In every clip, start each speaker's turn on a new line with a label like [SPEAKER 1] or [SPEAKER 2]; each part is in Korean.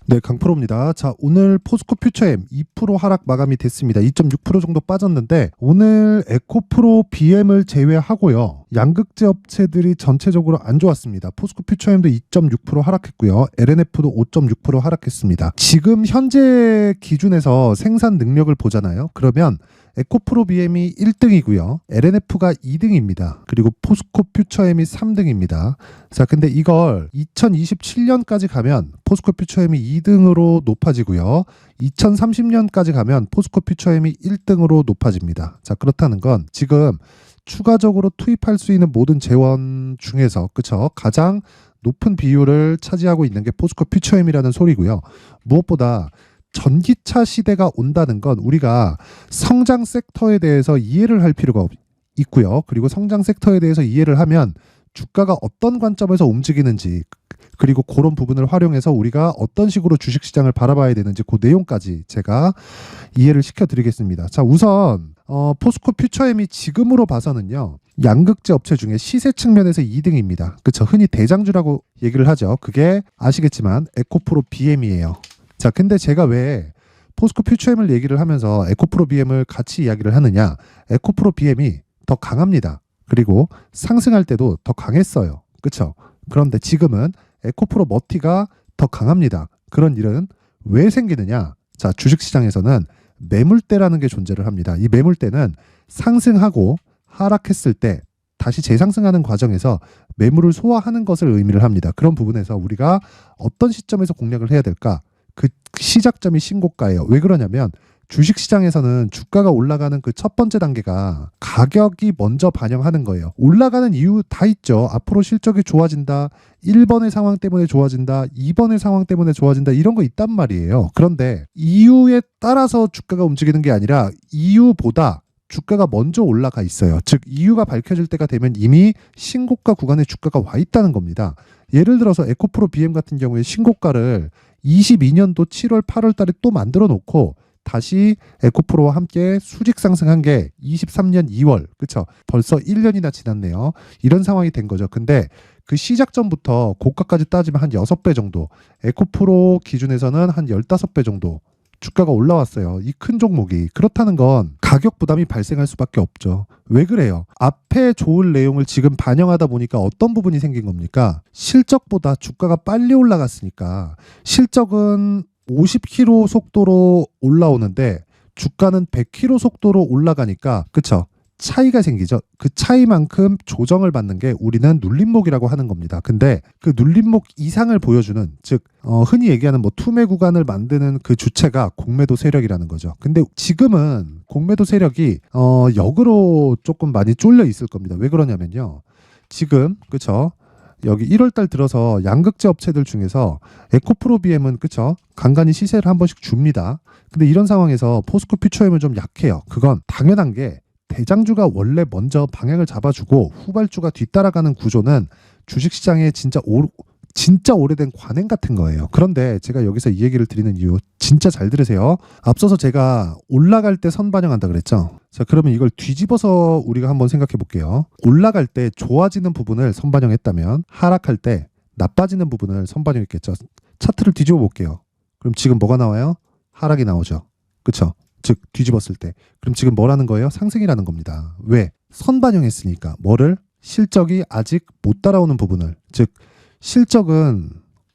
[SPEAKER 1] 네, 강프로입니다. 자, 오늘 포스코 퓨처엠 2% 하락 마감이 됐습니다. 2.6% 정도 빠졌는데 오늘 에코프로 BM을 제외하고요. 양극재 업체들이 전체적으로 안 좋았습니다. 포스코 퓨처엠도 2.6% 하락했고요. LNF도 5.6% 하락했습니다. 지금 현재 기준에서 생산 능력을 보잖아요. 그러면 에코프로 BM이 1등이고요. LNF가 2등입니다. 그리고 포스코 퓨처엠이 3등입니다. 자, 근데 이걸 2027년까지 가면 포스코 퓨처엠이 2등으로 높아지고요. 2030년까지 가면 포스코 퓨처엠이 1등으로 높아집니다. 자, 그렇다는 건 지금 추가적으로 투입할 수 있는 모든 재원 중에서 그쵸? 가장 높은 비율을 차지하고 있는 게 포스코 퓨처엠이라는 소리고요. 무엇보다 전기차 시대가 온다는 건 우리가 성장 섹터에 대해서 이해를 할 필요가 있고요. 그리고 성장 섹터에 대해서 이해를 하면 주가가 어떤 관점에서 움직이는지 그리고 그런 부분을 활용해서 우리가 어떤 식으로 주식시장을 바라봐야 되는지 그 내용까지 제가 이해를 시켜드리겠습니다. 자, 우선 포스코 퓨처엠이 지금으로 봐서는요. 양극재 업체 중에 시세 측면에서 2등입니다. 그쵸? 흔히 대장주라고 얘기를 하죠. 그게 아시겠지만 에코프로 BM이에요. 자, 근데 제가 왜 포스코 퓨처엠을 얘기를 하면서 에코프로 BM을 같이 이야기를 하느냐? 에코프로 BM이 더 강합니다. 그리고 상승할 때도 더 강했어요. 그쵸? 그런데 지금은 에코프로 머티가 더 강합니다. 그런 일은 왜 생기느냐? 자, 주식시장에서는 매물대라는 게 존재를 합니다. 이 매물대는 상승하고 하락했을 때 다시 재상승하는 과정에서 매물을 소화하는 것을 의미를 합니다. 그런 부분에서 우리가 어떤 시점에서 공략을 해야 될까? 그 시작점이 신고가예요. 왜 그러냐면 주식시장에서는 주가가 올라가는 그 첫 번째 단계가 가격이 먼저 반영하는 거예요. 올라가는 이유 다 있죠. 앞으로 실적이 좋아진다. 1번의 상황 때문에 좋아진다. 2번의 상황 때문에 좋아진다. 이런 거 있단 말이에요. 그런데 이유에 따라서 주가가 움직이는 게 아니라 이유보다 주가가 먼저 올라가 있어요. 즉 이유가 밝혀질 때가 되면 이미 신고가 구간에 주가가 와 있다는 겁니다. 예를 들어서 에코프로 BM 같은 경우에 신고가를 22년도 7월, 8월 달에 또 만들어 놓고 다시 에코프로와 함께 수직 상승한 게 23년 2월. 그쵸? 벌써 1년이나 지났네요. 이런 상황이 된 거죠. 근데 그 시작점부터 고가까지 따지면 한 6배 정도, 에코프로 기준에서는 한 15배 정도 주가가 올라왔어요. 이 큰 종목이. 그렇다는 건 가격 부담이 발생할 수밖에 없죠. 왜 그래요? 앞에 좋은 내용을 지금 반영하다 보니까 어떤 부분이 생긴 겁니까? 실적보다 주가가 빨리 올라갔으니까 실적은 50km 속도로 올라오는데 주가는 100km 속도로 올라가니까 그쵸? 차이가 생기죠. 그 차이만큼 조정을 받는 게 우리는 눌림목이라고 하는 겁니다. 근데 그 눌림목 이상을 보여주는 즉 흔히 얘기하는 뭐 투매 구간을 만드는 그 주체가 공매도 세력이라는 거죠. 근데 지금은 공매도 세력이 역으로 조금 많이 쫄려 있을 겁니다. 왜 그러냐면요. 지금 그쵸? 여기 1월 달 들어서 양극재 업체들 중에서 에코프로 BM은 그쵸? 간간히 시세를 한 번씩 줍니다. 근데 이런 상황에서 포스코 퓨처엠은 좀 약해요. 그건 당연한 게 대장주가 원래 먼저 방향을 잡아주고 후발주가 뒤따라가는 구조는 주식시장에 진짜 오래된 관행 같은 거예요. 그런데 제가 여기서 이 얘기를 드리는 이유 진짜 잘 들으세요. 앞서서 제가 올라갈 때 선 반영한다 그랬죠. 자, 그러면 이걸 뒤집어서 우리가 한번 생각해 볼게요. 올라갈 때 좋아지는 부분을 선 반영했다면 하락할 때 나빠지는 부분을 선 반영했겠죠. 차트를 뒤집어 볼게요. 그럼 지금 뭐가 나와요? 하락이 나오죠. 그쵸? 즉 뒤집었을 때. 그럼 지금 뭐라는 거예요? 상승이라는 겁니다. 왜? 선 반영했으니까. 뭐를? 실적이 아직 못 따라오는 부분을. 즉 실적은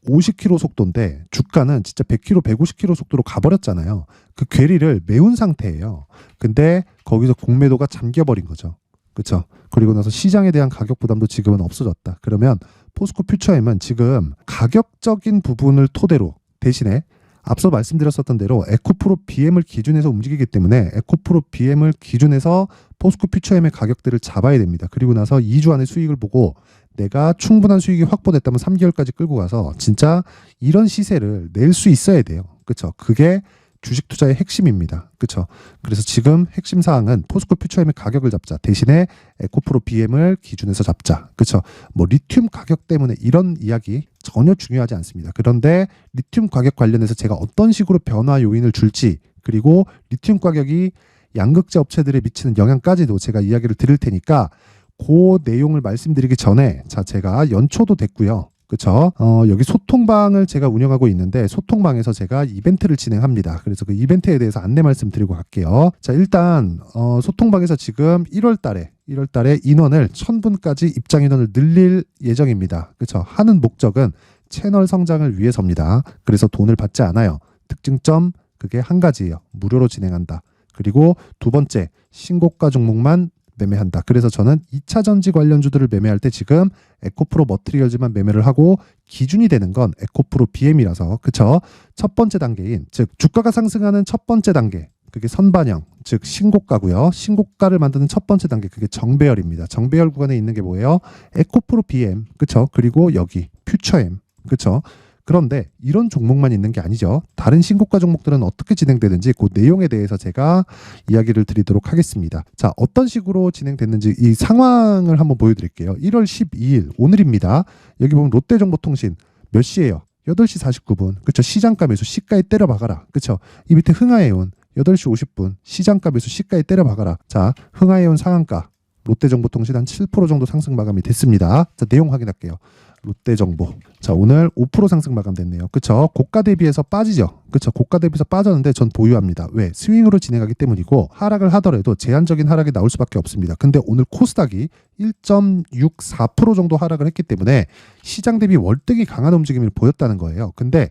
[SPEAKER 1] 50km 속도인데 주가는 진짜 100km, 150km 속도로 가버렸잖아요. 그 괴리를 메운 상태예요. 근데 거기서 공매도가 잠겨버린 거죠. 그렇죠? 그리고 나서 시장에 대한 가격 부담도 지금은 없어졌다. 그러면 포스코 퓨처엠은 지금 가격적인 부분을 토대로 대신에 앞서 말씀드렸었던 대로 에코프로 BM을 기준해서 움직이기 때문에 에코프로 BM을 기준해서 포스코 퓨처엠의 가격들을 잡아야 됩니다. 그리고 나서 2주 안에 수익을 보고 내가 충분한 수익이 확보됐다면 3개월까지 끌고 가서 진짜 이런 시세를 낼 수 있어야 돼요. 그렇죠? 그게 주식 투자의 핵심입니다. 그렇죠? 그래서 지금 핵심 사항은 포스코 퓨처엠의 가격을 잡자. 대신에 에코프로 BM을 기준해서 잡자. 그렇죠? 뭐 리튬 가격 때문에 이런 이야기 전혀 중요하지 않습니다. 그런데 리튬 가격 관련해서 제가 어떤 식으로 변화 요인을 줄지 그리고 리튬 가격이 양극재 업체들에 미치는 영향까지도 제가 이야기를 드릴 테니까 그 내용을 말씀드리기 전에 자 제가 연초도 됐고요. 그쵸? 여기 소통방을 제가 운영하고 있는데 소통방에서 제가 이벤트를 진행합니다. 그래서 그 이벤트에 대해서 안내 말씀드리고 갈게요. 자, 일단 소통방에서 지금 1월 달에 인원을 1000분까지 입장 인원을 늘릴 예정입니다. 그쵸? 하는 목적은 채널 성장을 위해서입니다. 그래서 돈을 받지 않아요. 특징점 그게 한 가지예요. 무료로 진행한다. 그리고 두 번째, 신고가 종목만 매매한다. 그래서 저는 2차 전지 관련주들을 매매할 때 지금 에코프로 머티리얼즈만 매매를 하고 기준이 되는 건 에코프로 BM이라서 그쵸? 첫 번째 단계인 즉 주가가 상승하는 첫 번째 단계 그게 선반영 즉 신고가고요. 신고가를 만드는 첫 번째 단계 그게 정배열입니다. 정배열 구간에 있는 게 뭐예요? 에코프로 BM 그쵸? 그리고 여기 퓨처엠 그쵸? 그런데 이런 종목만 있는 게 아니죠. 다른 신고가 종목들은 어떻게 진행되는지 그 내용에 대해서 제가 이야기를 드리도록 하겠습니다. 자, 어떤 식으로 진행됐는지 이 상황을 한번 보여드릴게요. 1월 12일 오늘입니다. 여기 보면 롯데정보통신 몇 시예요? 8시 49분. 그쵸? 시장가 매수 시가에 때려 박아라. 그쵸? 이 밑에 흥하해온 8시 50분 시장가 매수 시가에 때려 박아라. 자, 흥하해온 상한가 롯데정보통신 한 7% 정도 상승 마감이 됐습니다. 자, 내용 확인할게요. 롯데정보. 자, 오늘 5% 상승 마감됐네요. 그쵸? 고가 대비해서 빠지죠? 그쵸? 고가 대비해서 빠졌는데 전 보유합니다. 왜? 스윙으로 진행하기 때문이고 하락을 하더라도 제한적인 하락이 나올 수밖에 없습니다. 근데 오늘 코스닥이 1.64% 정도 하락을 했기 때문에 시장 대비 월등히 강한 움직임을 보였다는 거예요. 근데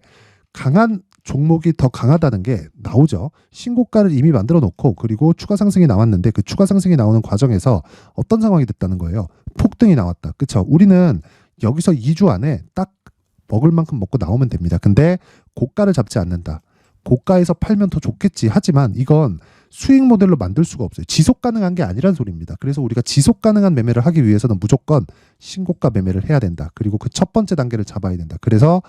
[SPEAKER 1] 강한 종목이 더 강하다는 게 나오죠. 신고가를 이미 만들어 놓고 그리고 추가 상승이 나왔는데 그 추가 상승이 나오는 과정에서 어떤 상황이 됐다는 거예요. 폭등이 나왔다. 그쵸? 우리는 여기서 2주 안에 딱 먹을 만큼 먹고 나오면 됩니다. 근데 고가를 잡지 않는다. 고가에서 팔면 더 좋겠지. 하지만 이건 수익 모델로 만들 수가 없어요. 지속 가능한 게 아니란 소리입니다. 그래서 우리가 지속 가능한 매매를 하기 위해서는 무조건 신고가 매매를 해야 된다. 그리고 그 첫 번째 단계를 잡아야 된다. 그래서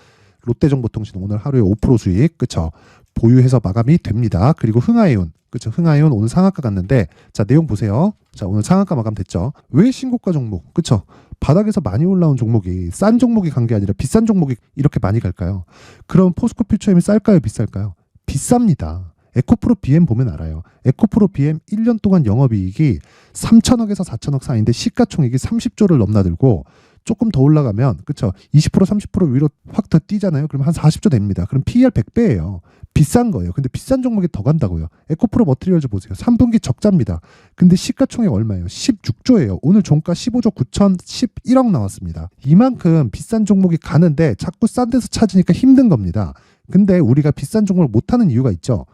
[SPEAKER 1] 롯데정보통신 오늘 하루에 5% 수익, 그쵸? 보유해서 마감이 됩니다. 그리고 흥하이온, 그쵸? 흥하이온 오늘 상한가 갔는데, 자, 내용 보세요. 자, 오늘 상한가 마감 됐죠? 왜 신고가 종목, 그쵸? 바닥에서 많이 올라온 종목이 싼 종목이 간 게 아니라 비싼 종목이 이렇게 많이 갈까요? 그럼 포스코 퓨처엠이 쌀까요? 비쌀까요? 비쌉니다. 에코프로 BM 보면 알아요. 에코프로 BM 1년 동안 영업이익이 3천억에서 4천억 사이인데 시가총액이 30조를 넘나들고 조금 더 올라가면 그쵸 20% 30% 위로 확 더 뛰잖아요. 그럼 한 40조 됩니다. 그럼 PER 100배예요. 비싼 거예요. 근데 비싼 종목이 더 간다고요. 에코프로 머티리얼즈 보세요. 3분기 적자입니다. 근데 시가총액 얼마예요? 16조예요. 오늘 종가 15조 9천 11억 나왔습니다. 이만큼 비싼 종목이 가는데 자꾸 싼 데서 찾으니까 힘든 겁니다. 근데 우리가 비싼 종목을 못하는 이유가 있죠.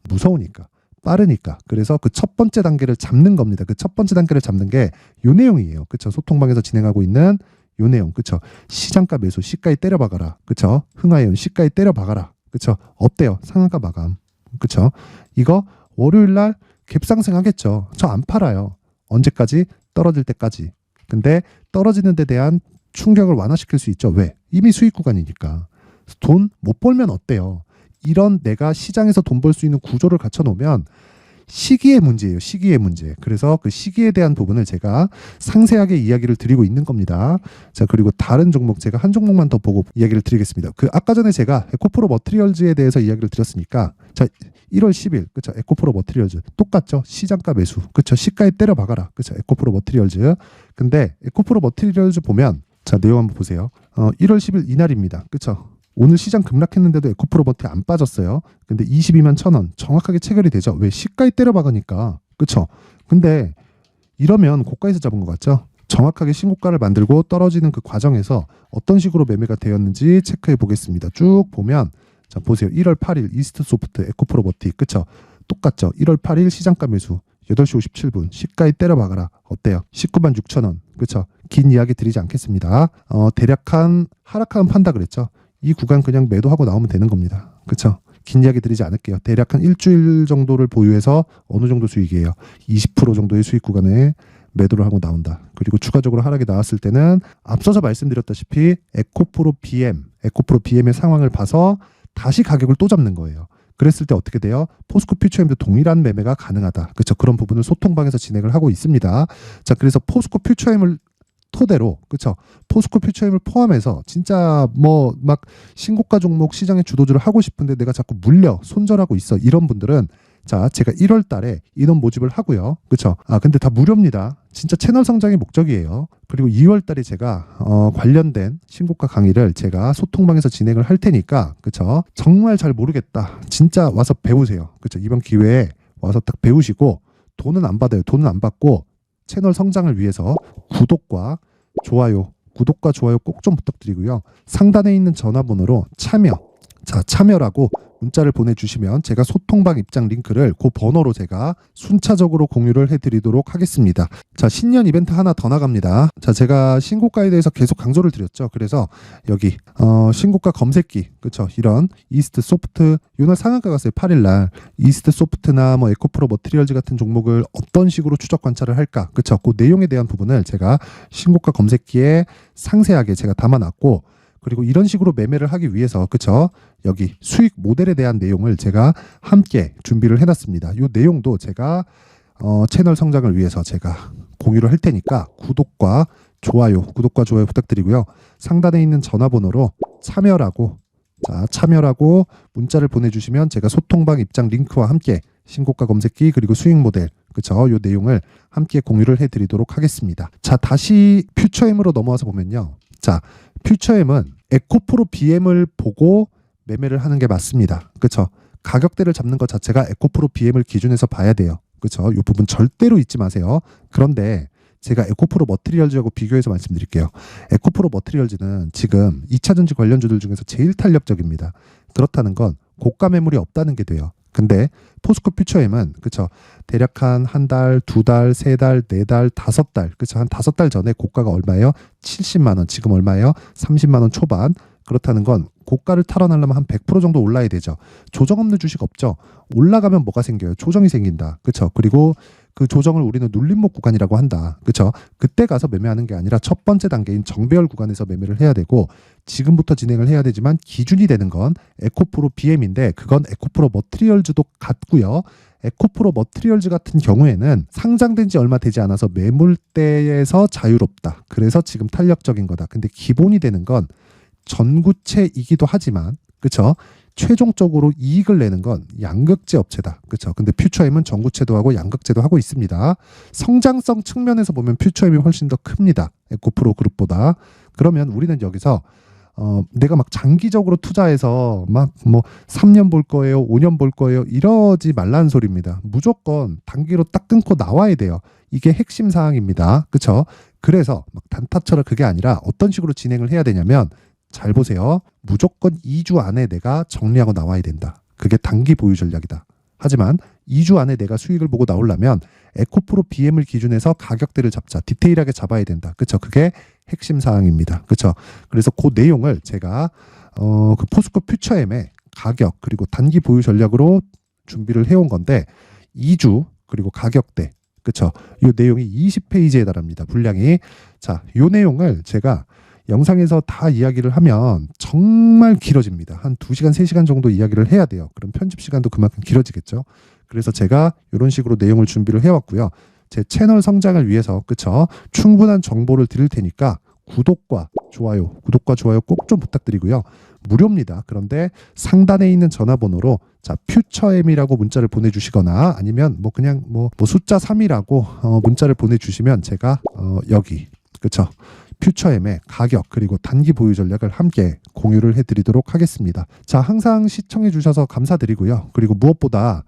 [SPEAKER 1] 무서우니까. 빠르니까. 그래서 그 첫 번째 단계를 잡는 겁니다. 그 첫 번째 단계를 잡는 게 요 내용이에요. 그쵸? 소통방에서 진행하고 있는 요 내용. 그쵸? 시장가 매수, 시가에 때려 박아라. 그쵸? 흥하이온 시가에 때려 박아라. 그쵸? 어때요? 상한가 마감. 그쵸? 이거 월요일 날 갭상승 하겠죠. 저 안 팔아요. 언제까지? 떨어질 때까지. 근데 떨어지는 데 대한 충격을 완화시킬 수 있죠. 왜? 이미 수익 구간이니까. 돈 못 벌면 어때요? 이런 내가 시장에서 돈 벌 수 있는 구조를 갖춰 놓으면 시기의 문제예요. 시기의 문제. 그래서 그 시기에 대한 부분을 제가 상세하게 이야기를 드리고 있는 겁니다. 자, 그리고 다른 종목 제가 한 종목만 더 보고 이야기를 드리겠습니다. 그 아까 전에 제가 에코프로 머티리얼즈에 대해서 이야기를 드렸으니까 자, 1월 10일 그쵸? 에코프로 머티리얼즈 똑같죠? 시장가 매수. 그쵸? 시가에 때려 박아라. 그쵸? 에코프로 머티리얼즈. 근데 에코프로 머티리얼즈 보면 자, 내용 한번 보세요. 1월 10일 이날입니다. 그쵸? 오늘 시장 급락했는데도 에코프로 머티 안 빠졌어요. 근데 22만 1,000원 정확하게 체결이 되죠. 왜? 시가에 때려 박으니까. 그쵸? 근데 이러면 고가에서 잡은 것 같죠? 정확하게 신고가를 만들고 떨어지는 그 과정에서 어떤 식으로 매매가 되었는지 체크해 보겠습니다. 쭉 보면 자 보세요. 1월 8일 이스트소프트 에코프로 머티 그쵸? 똑같죠? 1월 8일 시장가 매수 8시 57분 시가에 때려 박아라. 어때요? 19만 6,000원. 그쵸? 긴 이야기 드리지 않겠습니다. 대략 한 하락하면 판다 그랬죠? 이 구간 그냥 매도하고 나오면 되는 겁니다. 그쵸? 긴 이야기 드리지 않을게요. 대략 한 일주일 정도를 보유해서 어느 정도 수익이에요? 20% 정도의 수익 구간에 매도를 하고 나온다. 그리고 추가적으로 하락이 나왔을 때는 앞서서 말씀드렸다시피 에코프로 BM의 상황을 봐서 다시 가격을 또 잡는 거예요. 그랬을 때 어떻게 돼요? 포스코 퓨처엠도 동일한 매매가 가능하다. 그렇죠? 그런 부분을 소통방에서 진행을 하고 있습니다. 자, 그래서 포스코 퓨처엠을 토대로 그쵸 포스코 퓨처엠을 포함해서 진짜 뭐 막 신고가 종목 시장의 주도주를 하고 싶은데 내가 자꾸 물려 손절하고 있어 이런 분들은 자, 제가 1월 달에 인원 모집을 하고요. 그쵸? 근데 다 무료입니다. 진짜 채널 성장이 목적이에요. 그리고 2월 달에 제가 관련된 신고가 강의를 제가 소통방에서 진행을 할 테니까, 그쵸? 정말 잘 모르겠다. 진짜 와서 배우세요. 그쵸? 이번 기회에 와서 딱 배우시고, 돈은 안 받아요. 돈은 안 받고 채널 성장을 위해서 구독과 좋아요 꼭 좀 부탁드리고요. 상단에 있는 전화번호로 참여라고 문자를 보내주시면 제가 소통방 입장 링크를 그 번호로 제가 순차적으로 공유를 해드리도록 하겠습니다. 자, 신년 이벤트 하나 더 나갑니다. 자, 제가 신고가에 대해서 계속 강조를 드렸죠. 그래서 여기 신고가 검색기, 그쵸? 이런 이스트 소프트, 요날 상한가 갔어요. 8일날 이스트 소프트나 뭐 에코프로 머티리얼즈 같은 종목을 어떤 식으로 추적 관찰을 할까, 그쵸? 그 내용에 대한 부분을 제가 신고가 검색기에 상세하게 제가 담아놨고, 그리고 이런 식으로 매매를 하기 위해서, 그쵸? 여기 수익 모델에 대한 내용을 제가 함께 준비를 해놨습니다. 이 내용도 제가 채널 성장을 위해서 제가 공유를 할 테니까 구독과 좋아요 부탁드리고요. 상단에 있는 전화번호로 참여라고 문자를 보내주시면 제가 소통방 입장 링크와 함께 신고가 검색기 그리고 수익 모델, 그쵸? 이 내용을 함께 공유를 해드리도록 하겠습니다. 자, 다시 퓨처엠으로 넘어와서 보면요. 자, 퓨처엠은 에코프로 BM을 보고 매매를 하는 게 맞습니다. 그쵸? 가격대를 잡는 것 자체가 에코프로 BM을 기준해서 봐야 돼요. 그쵸? 이 부분 절대로 잊지 마세요. 그런데 제가 에코프로 머티리얼즈하고 비교해서 말씀드릴게요. 에코프로 머티리얼즈는 지금 2차전지 관련주들 중에서 제일 탄력적입니다. 그렇다는 건 고가 매물이 없다는 게 돼요. 근데 포스코 퓨처엠은, 그쵸? 대략 한 달, 2달, 3달, 4달, 5달, 그쵸? 한 5달 전에 고가가 얼마예요? 70만 원. 지금 얼마예요? 30만 원 초반. 그렇다는 건 고가를 탈환하려면 한 100% 정도 올라야 되죠. 조정 없는 주식 없죠. 올라가면 뭐가 생겨요? 조정이 생긴다. 그쵸? 그리고 그 조정을 우리는 눌림목 구간이라고 한다. 그쵸? 그때 가서 매매하는 게 아니라 첫 번째 단계인 정배열 구간에서 매매를 해야 되고, 지금부터 진행을 해야 되지만 기준이 되는 건 에코프로 BM인데, 그건 에코프로 머티리얼즈도 같고요. 에코프로 머티리얼즈 같은 경우에는 상장된 지 얼마 되지 않아서 매물대에서 자유롭다. 그래서 지금 탄력적인 거다. 근데 기본이 되는 건 전구체이기도 하지만, 그쵸? 최종적으로 이익을 내는 건 양극재 업체다. 그쵸? 근데 퓨처엠은 전구체도 하고 양극재도 하고 있습니다. 성장성 측면에서 보면 퓨처엠이 훨씬 더 큽니다. 에코프로 그룹보다. 그러면 우리는 여기서 내가 막 장기적으로 투자해서 막 뭐 3년 볼 거예요, 5년 볼 거예요, 이러지 말라는 소리입니다. 무조건 단기로 딱 끊고 나와야 돼요. 이게 핵심 사항입니다. 그쵸? 그래서 막 단타처럼 그게 아니라 어떤 식으로 진행을 해야 되냐면, 잘 보세요. 무조건 2주 안에 내가 정리하고 나와야 된다. 그게 단기 보유 전략이다. 하지만 2주 안에 내가 수익을 보고 나오려면 에코프로 BM을 기준해서 가격대를 잡자. 디테일하게 잡아야 된다. 그쵸? 그게 핵심 사항입니다. 그쵸? 그래서 그 내용을 제가 그 포스코 퓨처엠의 가격 그리고 단기 보유 전략으로 준비를 해온 건데, 2주 그리고 가격대, 그쵸? 이 내용이 20페이지에 달합니다. 분량이. 자, 이 내용을 제가 영상에서 다 이야기를 하면 정말 길어집니다. 한 2시간, 3시간 정도 이야기를 해야 돼요. 그럼 편집 시간도 그만큼 길어지겠죠. 그래서 제가 이런 식으로 내용을 준비를 해왔고요. 제 채널 성장을 위해서, 그쵸? 충분한 정보를 드릴 테니까 구독과 좋아요 꼭 좀 부탁드리고요. 무료입니다. 그런데 상단에 있는 전화번호로 퓨처엠이라고 문자를 보내주시거나 아니면 뭐 그냥 뭐 숫자 3이라고 문자를 보내주시면 제가 여기, 그쵸? 퓨처엠의 가격 그리고 단기 보유 전략을 함께 공유를 해드리도록 하겠습니다. 자, 항상 시청해 주셔서 감사드리고요. 그리고 무엇보다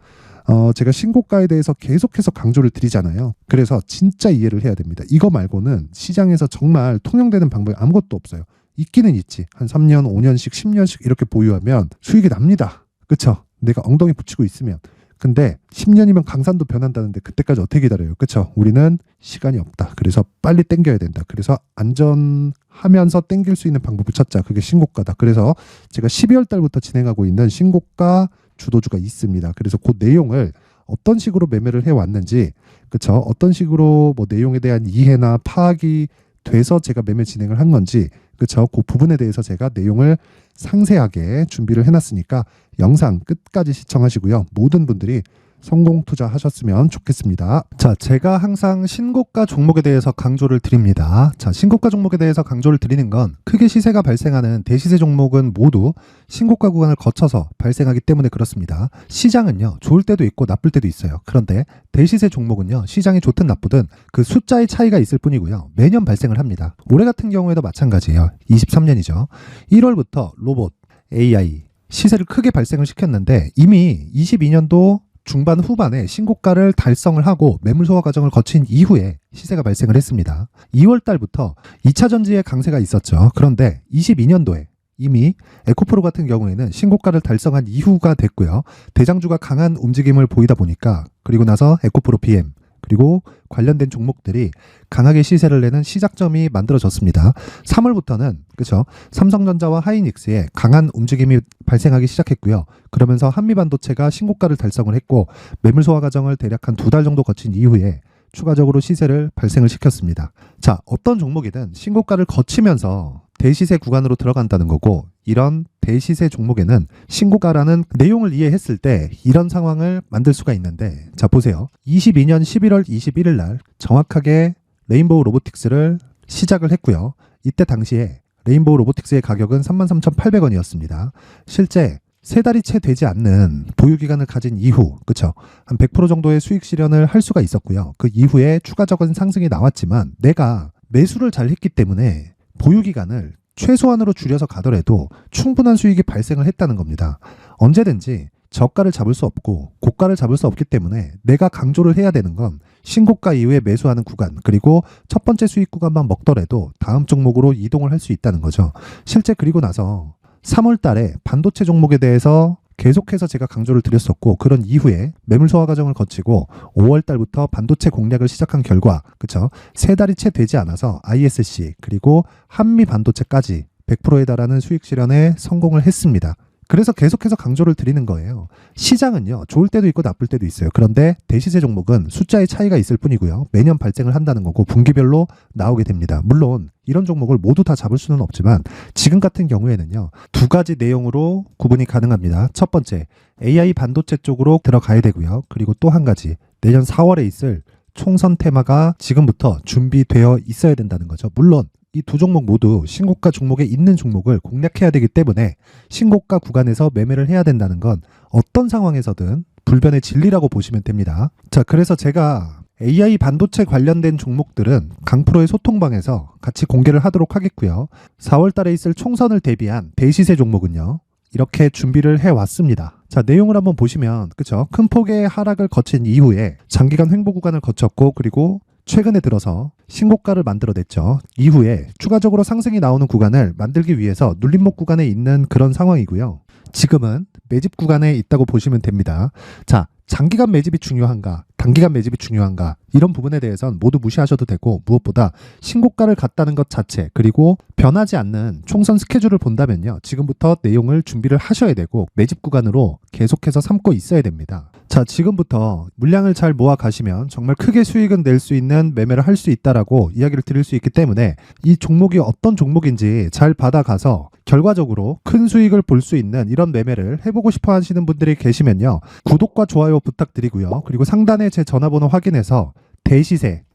[SPEAKER 1] 제가 신고가에 대해서 계속해서 강조를 드리잖아요. 그래서 진짜 이해를 해야 됩니다. 이거 말고는 시장에서 정말 통용되는 방법이 아무것도 없어요. 있기는 있지. 한 3년, 5년씩, 10년씩 이렇게 보유하면 수익이 납니다. 그쵸? 내가 엉덩이 붙이고 있으면. 근데 10년이면 강산도 변한다는데 그때까지 어떻게 기다려요? 그쵸? 우리는 시간이 없다. 그래서 빨리 땡겨야 된다. 그래서 안전하면서 땡길 수 있는 방법을 찾자. 그게 신고가다. 그래서 제가 12월 달부터 진행하고 있는 신고가 주도주가 있습니다. 그래서 그 내용을 어떤 식으로 매매를 해왔는지, 그쵸? 어떤 식으로 뭐 내용에 대한 이해나 파악이 돼서 제가 매매 진행을 한 건지, 그쵸? 그 부분에 대해서 제가 내용을 상세하게 준비를 해놨으니까 영상 끝까지 시청하시고요. 모든 분들이 성공 투자하셨으면 좋겠습니다. 자, 제가 항상 신고가 종목에 대해서 강조를 드립니다. 자, 신고가 종목에 대해서 강조를 드리는 건 크게 시세가 발생하는 대시세 종목은 모두 신고가 구간을 거쳐서 발생하기 때문에 그렇습니다. 시장은요, 좋을 때도 있고 나쁠 때도 있어요. 그런데 대시세 종목은요, 시장이 좋든 나쁘든 그 숫자의 차이가 있을 뿐이고요. 매년 발생을 합니다. 올해 같은 경우에도 마찬가지예요. 23년이죠. 1월부터 로봇, AI, 시세를 크게 발생을 시켰는데 이미 22년도 중반 후반에 신고가를 달성을 하고 매물 소화 과정을 거친 이후에 시세가 발생을 했습니다. 2월 달부터 2차 전지의 강세가 있었죠. 그런데 22년도에 이미 에코프로 같은 경우에는 신고가를 달성한 이후가 됐고요. 대장주가 강한 움직임을 보이다 보니까 그리고 나서 에코프로 BM 그리고 관련된 종목들이 강하게 시세를 내는 시작점이 만들어졌습니다. 3월부터는 그렇죠. 삼성전자와 하이닉스의 강한 움직임이 발생하기 시작했고요. 그러면서 한미반도체가 신고가를 달성을 했고 매물 소화 과정을 대략 한 2달 정도 거친 이후에 추가적으로 시세를 발생을 시켰습니다. 자, 어떤 종목이든 신고가를 거치면서 대시세 구간으로 들어간다는 거고 이런 대시세 종목에는 신고가라는 내용을 이해했을 때 이런 상황을 만들 수가 있는데 자, 보세요. 22년 11월 21일 날 정확하게 레인보우 로보틱스를 시작을 했고요. 이때 당시에 레인보우 로보틱스의 가격은 33,800원이었습니다. 실제 세 달이 채 되지 않는 보유기간을 가진 이후, 그쵸? 한 100% 정도의 수익 실현을 할 수가 있었고요. 그 이후에 추가적인 상승이 나왔지만 내가 매수를 잘 했기 때문에 보유기간을 최소한으로 줄여서 가더라도 충분한 수익이 발생을 했다는 겁니다. 언제든지 저가를 잡을 수 없고 고가를 잡을 수 없기 때문에 내가 강조를 해야 되는 건 신고가 이후에 매수하는 구간 그리고 첫 번째 수익 구간만 먹더라도 다음 종목으로 이동을 할 수 있다는 거죠. 실제 그리고 나서 3월 달에 반도체 종목에 대해서 계속해서 제가 강조를 드렸었고 그런 이후에 매물 소화 과정을 거치고 5월 달부터 반도체 공략을 시작한 결과 그쵸? 세 달이 채 되지 않아서 ISC 그리고 한미 반도체까지 100%에 달하는 수익 실현에 성공을 했습니다. 그래서 계속해서 강조를 드리는 거예요. 시장은요, 좋을 때도 있고 나쁠 때도 있어요. 그런데 대시세 종목은 숫자의 차이가 있을 뿐이고요. 매년 발생을 한다는 거고 분기별로 나오게 됩니다. 물론 이런 종목을 모두 다 잡을 수는 없지만 지금 같은 경우에는요, 두 가지 내용으로 구분이 가능합니다. 첫 번째, AI 반도체 쪽으로 들어가야 되고요. 그리고 또 한 가지, 내년 4월에 있을 총선 테마가 지금부터 준비되어 있어야 된다는 거죠. 물론 이 두 종목 모두 신고가 종목에 있는 종목을 공략해야 되기 때문에 신고가 구간에서 매매를 해야 된다는 건 어떤 상황에서든 불변의 진리라고 보시면 됩니다. 자, 그래서 제가 AI 반도체 관련된 종목들은 강프로의 소통방에서 같이 공개를 하도록 하겠고요. 4월 달에 있을 총선을 대비한 대시세 종목은요, 이렇게 준비를 해왔습니다. 자, 내용을 한번 보시면 그쵸? 큰 폭의 하락을 거친 이후에 장기간 횡보 구간을 거쳤고 그리고 최근에 들어서 신고가를 만들어냈죠. 이후에 추가적으로 상승이 나오는 구간을 만들기 위해서 눌림목 구간에 있는 그런 상황이고요. 지금은 매집 구간에 있다고 보시면 됩니다. 자, 장기간 매집이 중요한가, 단기간 매집이 중요한가 이런 부분에 대해서는 모두 무시하셔도 되고 무엇보다 신고가를 갔다는 것 자체 그리고 변하지 않는 총선 스케줄을 본다면요. 지금부터 내용을 준비를 하셔야 되고 매집 구간으로 계속해서 삼고 있어야 됩니다. 자, 지금부터 물량을 잘 모아 가시면 정말 크게 수익은 낼 수 있는 매매를 할 수 있다라고 이야기를 드릴 수 있기 때문에 이 종목이 어떤 종목인지 잘 받아가서 결과적으로 큰 수익을 볼 수 있는 이런 매매를 해보고 싶어 하시는 분들이 계시면요. 구독과 좋아요 부탁드리고요. 그리고 상단에 제 전화번호 확인해서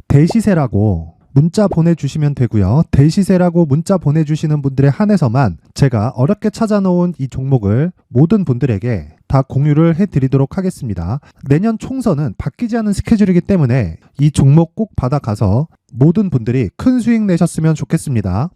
[SPEAKER 1] 대시세라고 문자 보내주시면 되고요. 대시세라고 문자 보내주시는 분들에 한해서만 제가 어렵게 찾아놓은 이 종목을 모든 분들에게 다 공유를 해드리도록 하겠습니다. 내년 총선은 바뀌지 않은 스케줄이기 때문에 이 종목 꼭 받아가서 모든 분들이 큰 수익 내셨으면 좋겠습니다.